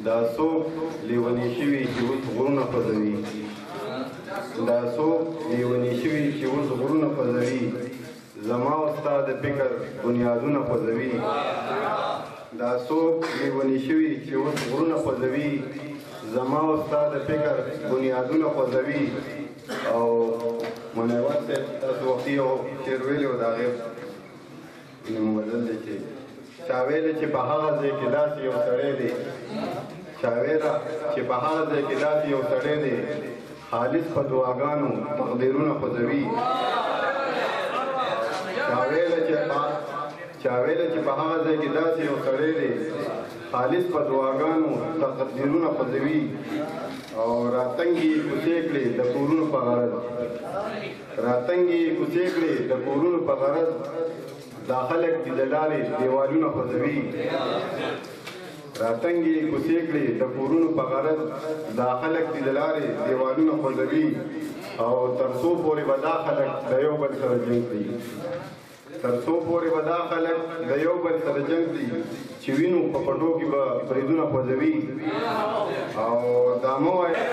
دا څوک لیوني شوي چې اوس غرونه خوځوي دا څوک لیوني شوي چې اوس غرونه خوځوي زما او ستا د فکر بنیادونه خوځوي دا څوک لیوني شوي چې اوس غرونه خوځوي زما او ستا د فکر بنیادونه خوځوي او منیوات صاحب تاسو وختي یو شعر ویلی و د هغې مبدل دی چې چا ویلې چې په هغه ځای کې داسې یو سړی دی چا ویله چې په هغه ځای کې داسې یو سړی دی خالص په دعاګانو تقدیرونه خوځوي چا ویله چې په هغه ځای کې داسې یو سړی دی خالص په دعاګانو تقدیرونه خوځوي او راتنګي کوڅې کړې د کورونو په غرض راتنګي کوڅې کړې د کورونو په غرض دا خلک دي د لارې دیوالونه خوځوي راتنګي کوڅې کړې د کورونو په غرض دا خلک دي د لارې دیوالونه خوځوي او تر څو پورې به دا خلک د یو بل سره جنګ کوي تر څو پورې به دا خلک د یو بل سره جنګ دي چې وینو په پټو کې به بریدونه خوځوي او دا مه وایه